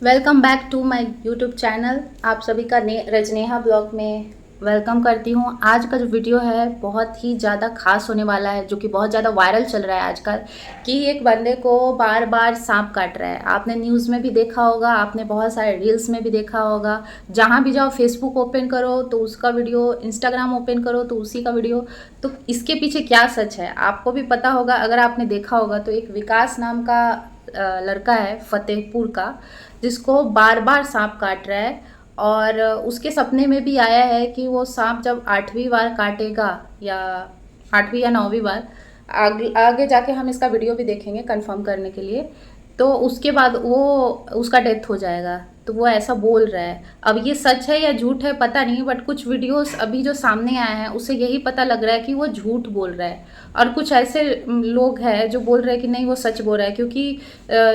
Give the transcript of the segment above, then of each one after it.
Welcome back to my YouTube channel. आप सभी का रजनेहा ब्लॉग में वेलकम करती हूँ। आज का जो वीडियो है बहुत ही ज़्यादा खास होने वाला है, जो कि बहुत ज़्यादा वायरल चल रहा है आजकल कि एक बंदे को बार बार सांप काट रहा है। आपने न्यूज़ में भी देखा होगा, आपने बहुत सारे रील्स में भी देखा होगा। जहाँ भी जाओ, फेसबुक ओपन करो तो उसका वीडियो, इंस्टाग्राम ओपन करो तो उसी का वीडियो। तो इसके पीछे क्या सच है आपको भी पता होगा। अगर आपने देखा होगा तो एक विकास नाम का लड़का है फतेहपुर का, जिसको बार बार सांप काट रहा है। और उसके सपने में भी आया है कि वो सांप जब 8वीं बार काटेगा, या 8वीं या 9वीं बार, आगे आगे जाके हम इसका वीडियो भी देखेंगे कंफर्म करने के लिए, तो उसके बाद वो उसका डेथ हो जाएगा। तो वो ऐसा बोल रहा है। अब ये सच है या झूठ है पता नहीं, बट कुछ वीडियोस अभी जो सामने आए हैं उससे यही पता लग रहा है कि वो झूठ बोल रहा है। और कुछ ऐसे लोग हैं जो बोल रहे हैं कि नहीं वो सच बोल रहा है, क्योंकि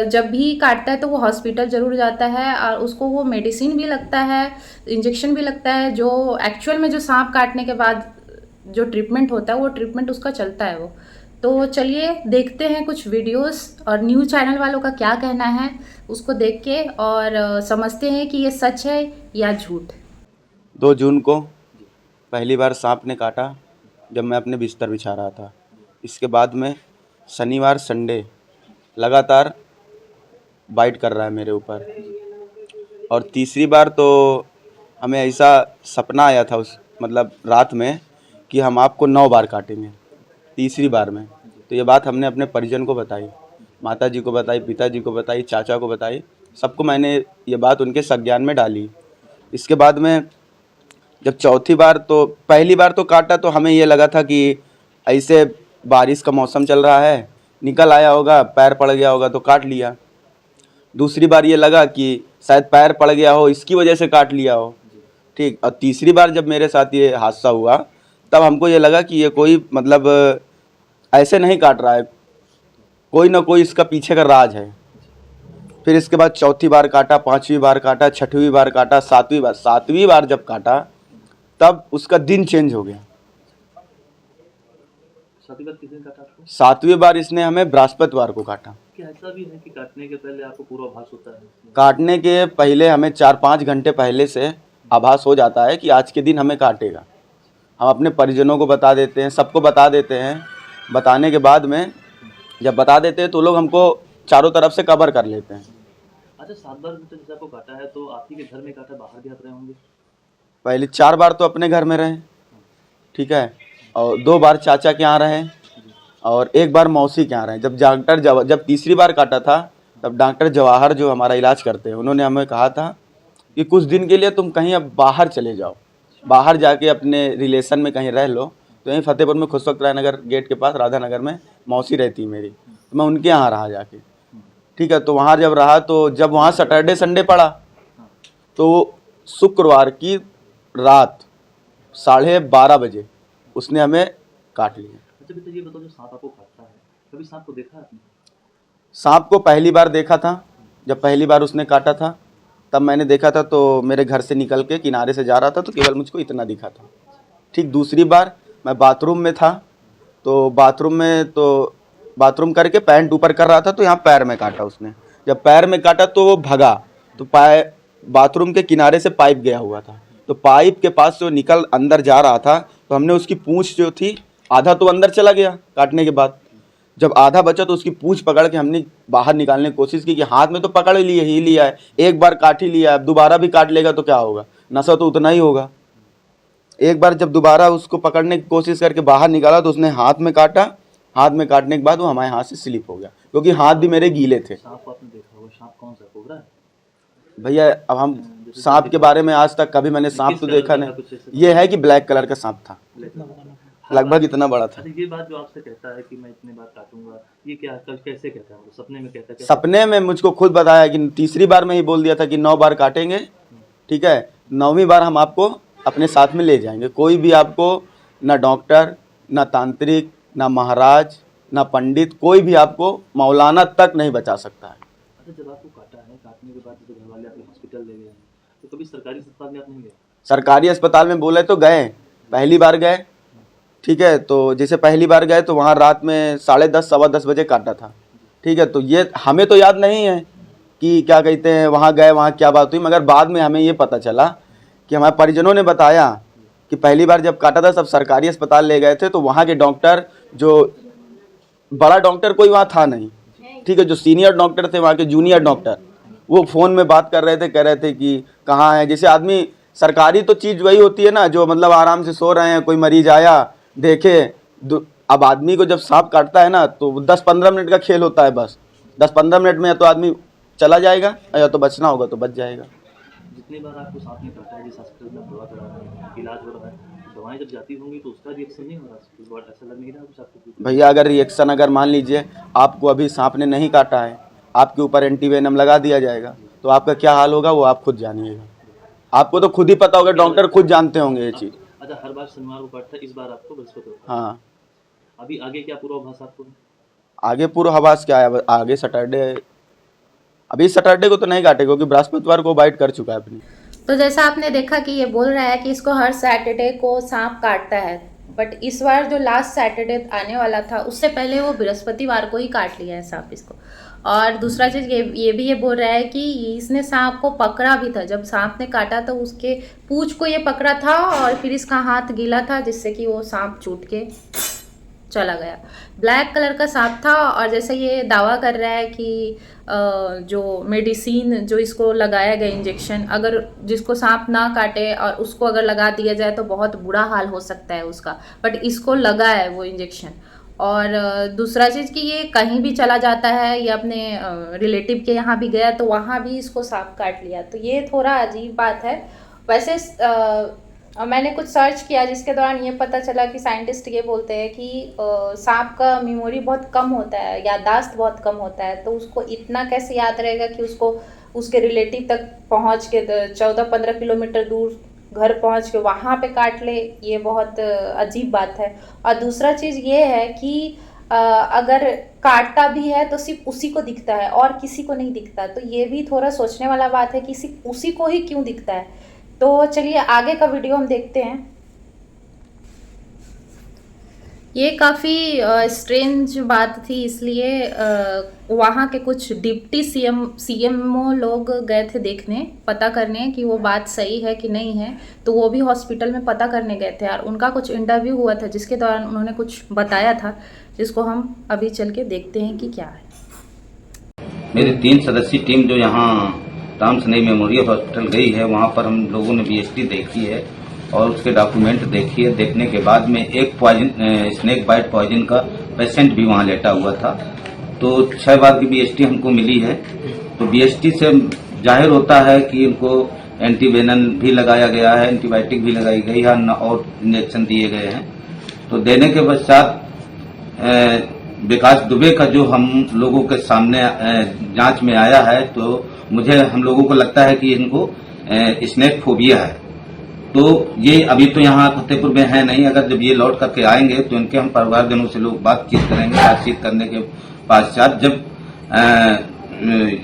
जब भी काटता है तो वो हॉस्पिटल ज़रूर जाता है और उसको वो मेडिसिन भी लगता है, इंजेक्शन भी लगता है। जो एक्चुअल में जो सांप काटने के बाद जो ट्रीटमेंट होता है वो ट्रीटमेंट उसका चलता है वो। तो चलिए देखते हैं कुछ वीडियोस और न्यूज़ चैनल वालों का क्या कहना है, उसको देख के और समझते हैं कि ये सच है या झूठ। 2 जून को पहली बार सांप ने काटा जब मैं अपने बिस्तर बिछा रहा था। इसके बाद में शनिवार संडे लगातार बाइट कर रहा है मेरे ऊपर। और तीसरी बार तो हमें ऐसा सपना आया था उस रात में कि हम आपको 9 बार काटेंगे। तीसरी बार में तो ये बात हमने अपने परिजन को बताई, माताजी को बताई, पिताजी को बताई, चाचा को बताई। सबको मैंने ये बात उनके संज्ञान में डाली। इसके बाद में जब चौथी बार, तो पहली बार तो काटा तो हमें ये लगा था कि ऐसे बारिश का मौसम चल रहा है, निकल आया होगा, पैर पड़ गया होगा तो काट लिया। दूसरी बार ये लगा कि शायद पैर पड़ गया हो, इसकी वजह से काट लिया हो। ठीक। और तीसरी बार जब मेरे साथ ये हादसा हुआ तब हमको ये लगा कि ये कोई ऐसे नहीं काट रहा है, कोई ना कोई इसका पीछे का राज है। फिर इसके बाद चौथी बार काटा, 5वीं बार काटा, 6वीं बार काटा, 7वीं बार जब काटा तब उसका दिन चेंज हो गया। 7वीं बार किस दिन काटा आपको? 7वीं बार इसने हमें बृहस्पतिवार को काटा। क्या ऐसा भी है कि काटने के पहले आपको पूर्वाभास होता है? काटने के पहले हमें 4-5 घंटे पहले से आभास हो जाता है कि आज के दिन हमें काटेगा। हम अपने परिजनों को बता देते हैं, सबको बता देते हैं। बताने के बाद में जब बता देते हैं तो लोग हमको चारों तरफ से कवर कर लेते हैं। अच्छा, 7 बार तो जैसे आपको काटा है तो आप ही के घर में काटा, बाहर भी आप रहे होंगे? पहले 4 बार तो अपने घर में रहे, ठीक है, और 2 बार चाचा के यहाँ रहे, और 1 बार मौसी के यहाँ रहे। जब तीसरी बार काटा था तब डॉक्टर जवाहर जो हमारा इलाज करते हैं, उन्होंने हमें कहा था कि कुछ दिन के लिए तुम कहीं अब बाहर चले जाओ, बाहर जाके अपने रिलेशन में कहीं रह लो। तो यहीं फतेहपुर में खुशवक्त राय नगर गेट के पास राधा नगर में मौसी रहती मेरी, तो मैं उनके यहाँ रहा जाके। ठीक है, तो वहाँ जब रहा तो जब वहाँ सैटरडे संडे पड़ा तो शुक्रवार की रात 12:30 बजे उसने हमें काट लिया। अच्छा बेटा, ये बताओ, जो सांप आपको काटता है, कभी सांप को देखा आपने? सांप को पहली बार देखा था, जब पहली बार उसने काटा था तब मैंने देखा था। तो मेरे घर से निकल के किनारे से जा रहा था तो केवल मुझको इतना दिखा था। ठीक दूसरी बार मैं बाथरूम में था, तो बाथरूम करके पैंट ऊपर कर रहा था तो यहाँ पैर में काटा उसने। जब पैर में काटा तो वो भगा, तो बाथरूम के किनारे से पाइप गया हुआ था, तो पाइप के पास से वो निकल अंदर जा रहा था। तो हमने उसकी पूँछ जो थी, आधा तो अंदर चला गया काटने के बाद, जब आधा बचा तो उसकी पूँछ पकड़ के हमने बाहर निकालने की कोशिश की कि हाथ में तो पकड़ ही लिया है, एक बार काट ही लिया है, अब दोबारा भी काट लेगा तो क्या होगा, नशा तो उतना ही होगा। एक बार जब दोबारा उसको पकड़ने की कोशिश करके बाहर निकाला तो उसने हाथ में काटा। हाथ में काटने के बाद वो हमारे हाथ से स्लिप हो गया, क्योंकि हाथ भी मेरे गीले थे। सांप आपने देखा होगा, सांप कौन सा, कोबरा है? भैया अब हम सांप के बारे में आज तक कभी मैंने सांप तो देखा नहीं। ये है कि ब्लैक कलर का सांप था, लगभग इतना बड़ा था। अच्छा, ये बात जो आपसे कहता है कि मैं इतने बार काटूंगा, ये क्या कल कैसे कहता है? वो सपने में कहता है? सपने में मुझको खुद बताया कि तीसरी बार में ही बोल दिया था कि 9 बार काटेंगे, ठीक है, 9वीं बार हम आपको अपने साथ में ले जाएंगे। कोई भी आपको, ना डॉक्टर, ना तांत्रिक, ना महाराज, ना पंडित, कोई भी आपको, मौलाना तक नहीं बचा सकता है। अच्छा, जब आपको काटा है, काटने के बाद जब घर वाले आपको हॉस्पिटल ले गए हैं, तो कभी सरकारी अस्पताल में आप नहीं गए? सरकारी अस्पताल में बोले तो गए, पहली बार गए, ठीक है। तो जैसे पहली बार गए तो वहाँ रात में 10:30 सवा 10 बजे काटा था, ठीक है। तो ये हमें तो याद नहीं है कि क्या कहते हैं वहाँ गए, वहाँ क्या बात हुई, मगर बाद में हमें ये पता चला कि हमारे परिजनों ने बताया कि पहली बार जब काटा था सब सरकारी अस्पताल ले गए थे, तो वहाँ के डॉक्टर, जो बड़ा डॉक्टर कोई वहाँ था नहीं, ठीक है, जो सीनियर डॉक्टर थे वहाँ के जूनियर डॉक्टर, वो फ़ोन में बात कर रहे थे, कह रहे थे कि कहाँ है। जैसे आदमी, सरकारी तो चीज़ वही होती है ना, जो मतलब आराम से सो रहे हैं, कोई मरीज आया देखे। अब आदमी को जब सांप काटता है ना, तो 10-15 मिनट का खेल होता है, बस 10-15 मिनट में या तो आदमी चला जाएगा या तो बचना होगा तो बच जाएगा। जितनी बार आपको सांप ने काटा है, जिस हॉस्पिटल में आप दवा करा रहे हैं, इलाज हो रहा है, दवाएं जब जाती होंगी तो उसका रिएक्शन नहीं हो रहा, इस बार ऐसा लग नहीं रहा कुछ आपको? भैया अगर रिएक्शन, अगर मान लीजिए आपको अभी सांप ने नहीं काटा है, आपके ऊपर एंटीवेनम लगा दिया जाएगा, तो आपका क्या हाल होगा वो आप खुद जानिएगा। आपको तो खुद ही पता होगा, डॉक्टर खुद जानते होंगे ये चीज़। अच्छा, हर बार शनिवार को काटता है, इस बार आपको बृहस्पतिवार को। हाँ, अभी आगे क्या पूर्वाभास आपको? आगे पूर्वाभास क्या है, आगे सैटरडे, अभी सैटरडे को तो नहीं काटेगा क्योंकि बृहस्पतिवार को बाइट कर चुका है अपनी। तो जैसा आपने देखा कि ये बोल रहा है कि इसको हर सैटरडे को सांप काटता है, बट इस बार जो लास्ट सैटरडे आने वाला था उससे पहले वो बृहस्पतिवार को ही काट लिया है सांप इसको। और दूसरा चीज़ ये बोल रहा है कि इसने सांप को पकड़ा भी था, जब सांप ने काटा तो उसके पूंछ को ये पकड़ा था और फिर इसका हाथ गीला था, जिससे कि वो सांप छूट के चला गया। ब्लैक कलर का सांप था। और जैसे ये दावा कर रहा है कि जो मेडिसिन जो इसको लगाया गया इंजेक्शन, अगर जिसको सांप ना काटे और उसको अगर लगा दिया जाए तो बहुत बुरा हाल हो सकता है उसका, बट इसको लगा है वो इंजेक्शन। और दूसरा चीज़ कि ये कहीं भी चला जाता है, ये अपने रिलेटिव के यहाँ भी गया तो वहाँ भी इसको सांप काट लिया, तो ये थोड़ा अजीब बात है। वैसे मैंने कुछ सर्च किया जिसके दौरान ये पता चला कि साइंटिस्ट ये बोलते हैं कि सांप का मेमोरी बहुत कम होता है, याददाश्त बहुत कम होता है, तो उसको इतना कैसे याद रहेगा कि उसको उसके रिलेटिव तक पहुंच के 14-15 किलोमीटर दूर घर पहुंच के वहाँ पे काट ले, ये बहुत अजीब बात है। और दूसरा चीज़ ये है कि अगर काटता भी है तो सिर्फ उसी को दिखता है और किसी को नहीं दिखता, तो ये भी थोड़ा सोचने वाला बात है कि सिर्फ उसी को ही क्यों दिखता है। तो चलिए आगे का वीडियो हम देखते हैं। ये काफ़ी स्ट्रेंज बात थी, इसलिए वहाँ के कुछ डिप्टी सीएमओ लोग गए थे देखने, पता करने कि वो बात सही है कि नहीं है, तो वो भी हॉस्पिटल में पता करने गए थे और उनका कुछ इंटरव्यू हुआ था जिसके दौरान उन्होंने कुछ बताया था, जिसको हम अभी चल के देखते हैं कि क्या है। मेरी 3 सदस्यीय टीम जो यहाँ रामसनई मेमोरियल हॉस्पिटल गई है, वहाँ पर हम लोगों ने बीएसटी देखी है और उसके डॉक्यूमेंट देखी है। देखने के बाद में एक स्नेक बाइट पॉइजन का पेशेंट भी वहाँ लेटा हुआ था, तो 6 बार की बीएसटी हमको मिली है। तो बीएसटी से जाहिर होता है कि इनको एंटीवेनम भी लगाया गया है, एंटीबायोटिक भी लगाई गई है और इंजेक्शन दिए गए हैं। तो देने के पश्चात विकास दुबे का जो हम लोगों के सामने जांच में आया है, तो मुझे हम लोगों को लगता है कि इनको स्नेक फोबिया है। तो ये अभी तो यहाँ फतेहपुर में है नहीं, अगर जब ये लौट करके आएंगे तो इनके हम परिवारजनों से लोग बातचीत करेंगे। बातचीत करने के पश्चात जब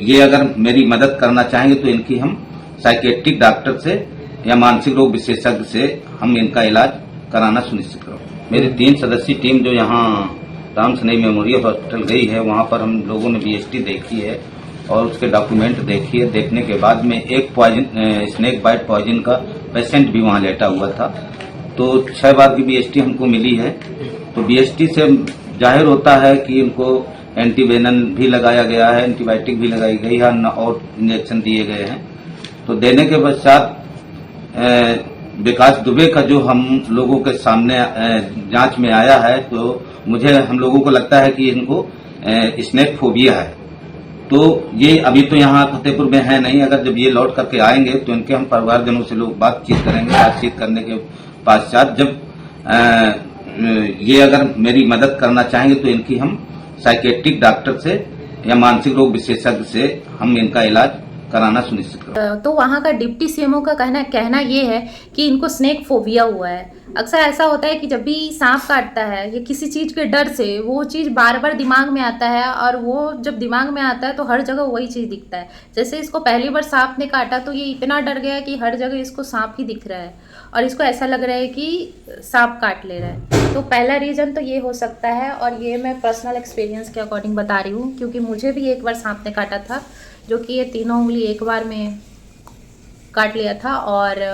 ये अगर मेरी मदद करना चाहेंगे तो इनकी हम साइकेट्रिक डॉक्टर से या मानसिक रोग विशेषज्ञ से हम इनका इलाज कराना सुनिश्चित करेंगे। मेरी 3 सदस्यीय टीम जो यहाँ रामसनई मेमोरियल हॉस्पिटल गई है, वहाँ पर हम लोगों ने बीएसटी देखी है और उसके डॉक्यूमेंट देखी है। देखने के बाद में एक स्नेक बाइट पॉइजन का पेशेंट भी वहाँ लेटा हुआ था, तो 6 बार की बीएसटी हमको मिली है। तो बीएसटी से जाहिर होता है कि इनको एंटीवेनम भी लगाया गया है, एंटीबायोटिक भी लगाई गई है और इंजेक्शन दिए गए हैं। तो देने के पश्चात विकास दुबे का जो हम लोगों के सामने जांच में आया है, तो मुझे हम लोगों को लगता है कि इनको स्नेक फोबिया है। तो ये अभी तो यहाँ फतेहपुर में है नहीं, अगर जब ये लौट करके आएंगे तो इनके हम परिवारजनों से लोग बातचीत करेंगे। बातचीत करने के पश्चात जब ये अगर मेरी मदद करना चाहेंगे तो इनकी हम साइकेट्रिक डॉक्टर से या मानसिक रोग विशेषज्ञ से हम इनका इलाज कराना सुनिश्चित करें। तो वहाँ का डिप्टी सीएमओ का कहना ये है कि इनको स्नेक फोबिया हुआ है। अक्सर ऐसा होता है कि जब भी सांप काटता है या किसी चीज़ के डर से वो चीज़ बार बार दिमाग में आता है, और वो जब दिमाग में आता है तो हर जगह वही चीज़ दिखता है। जैसे इसको पहली बार सांप ने काटा तो ये इतना डर गया कि हर जगह इसको सांप ही दिख रहा है। और इसको ऐसा लग रहा है कि सांप काट ले रहा है। तो पहला रीज़न तो ये हो सकता है, और ये मैं पर्सनल एक्सपीरियंस के अकॉर्डिंग बता रही हूँ, क्योंकि मुझे भी एक बार सांप ने काटा था, जो कि ये तीनों उंगली एक बार में काट लिया था। और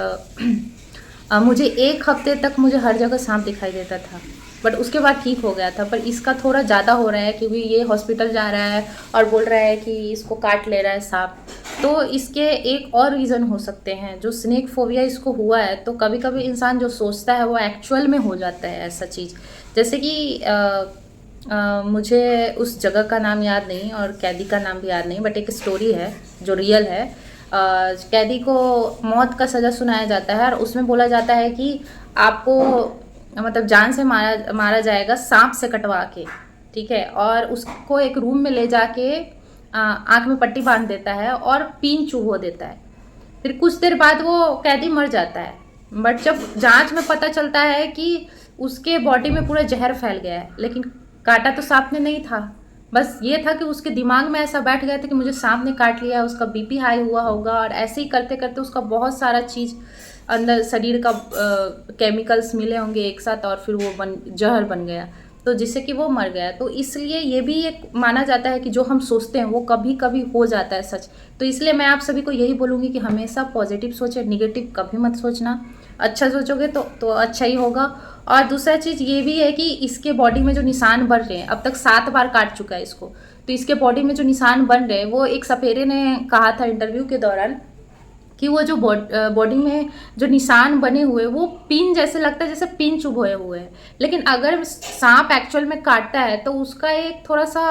मुझे 1 हफ्ते तक मुझे हर जगह सांप दिखाई देता था, बट उसके बाद ठीक हो गया था। पर इसका थोड़ा ज़्यादा हो रहा है, क्योंकि ये हॉस्पिटल जा रहा है और बोल रहा है कि इसको काट ले रहा है सांप। तो इसके एक और रीज़न हो सकते हैं, जो स्नेक फोबिया इसको हुआ है, तो कभी कभी इंसान जो सोचता है वो एक्चुअल में हो जाता है ऐसा चीज़। जैसे कि मुझे उस जगह का नाम याद नहीं और कैदी का नाम भी याद नहीं, बट एक स्टोरी है जो रियल है। कैदी को मौत का सज़ा सुनाया जाता है और उसमें बोला जाता है कि आपको मतलब जान से मारा जाएगा सांप से कटवा के, ठीक है। और उसको एक रूम में ले जाके आँख में पट्टी बांध देता है और पीन चुभो देता है। फिर कुछ देर बाद वो कैदी मर जाता है, बट जब जांच में पता चलता है कि उसके बॉडी में पूरा जहर फैल गया है, लेकिन काटा तो सांप ने नहीं था। बस ये था कि उसके दिमाग में ऐसा बैठ गया था कि मुझे सांप ने काट लिया, उसका बीपी हाई हुआ होगा, और ऐसे ही करते करते उसका बहुत सारा चीज़ अंदर शरीर का केमिकल्स मिले होंगे एक साथ, और फिर वो जहर बन गया, तो जिससे कि वो मर गया। तो इसलिए ये भी एक माना जाता है कि जो हम सोचते हैं वो कभी कभी हो जाता है सच। तो इसलिए मैं आप सभी को यही बोलूँगी कि हमेशा पॉजिटिव सोचें, निगेटिव कभी मत सोचना। अच्छा सोचोगे तो अच्छा ही होगा। और दूसरा चीज़ ये भी है कि इसके बॉडी में जो निशान बन रहे हैं, अब तक 7 बार काट चुका है इसको, तो इसके बॉडी में जो निशान बन रहे हैं, वो एक सपेरे ने कहा था इंटरव्यू के दौरान कि वो जो बॉडी में जो निशान बने हुए वो पिन जैसे लगता है, जैसे पिन चुभोए हुए हैं। लेकिन अगर सांप एक्चुअल में काटता है तो उसका एक थोड़ा सा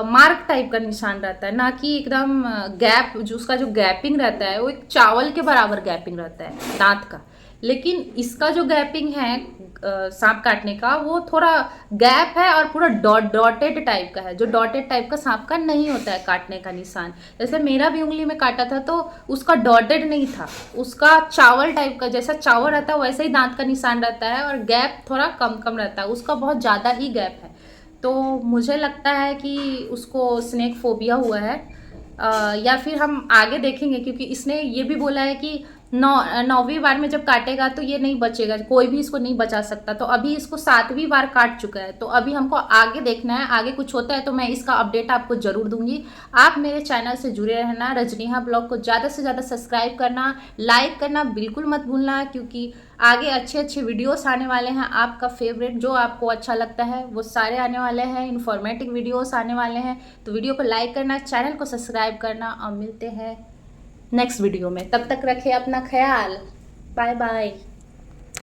मार्क टाइप का निशान रहता है, ना कि एकदम गैप, जो उसका जो गैपिंग रहता है वो एक चावल के बराबर गैपिंग रहता है दांत का। लेकिन इसका जो गैपिंग है सांप काटने का, वो थोड़ा गैप है और पूरा डॉटेड टाइप का है, जो डॉटेड टाइप का सांप का नहीं होता है काटने का निशान। जैसे मेरा भी उंगली में काटा था तो उसका डॉटेड नहीं था, उसका चावल टाइप का, जैसा चावल रहता है वैसे ही दांत का निशान रहता है, और गैप थोड़ा कम कम रहता है, उसका बहुत ज़्यादा ही गैप है। तो मुझे लगता है कि उसको स्नेक फोबिया हुआ है, या फिर हम आगे देखेंगे, क्योंकि इसने ये भी बोला है कि 9वीं बार में जब काटेगा तो ये नहीं बचेगा, कोई भी इसको नहीं बचा सकता। तो अभी इसको 7वीं बार काट चुका है, तो अभी हमको आगे देखना है, आगे कुछ होता है तो मैं इसका अपडेट आपको ज़रूर दूंगी। आप मेरे चैनल से जुड़े रहना, रजनेहा ब्लॉग को ज़्यादा से ज़्यादा सब्सक्राइब करना, लाइक करना बिल्कुल मत भूलना, क्योंकि आगे अच्छे अच्छे वीडियोस आने वाले हैं। आपका फेवरेट जो आपको अच्छा लगता है वो सारे आने वाले हैं, इन्फॉर्मेटिव वीडियोस आने वाले हैं। तो वीडियो को लाइक करना, चैनल को सब्सक्राइब करना, और मिलते हैं नेक्स्ट वीडियो में। तब तक रखें अपना ख्याल। Bye bye.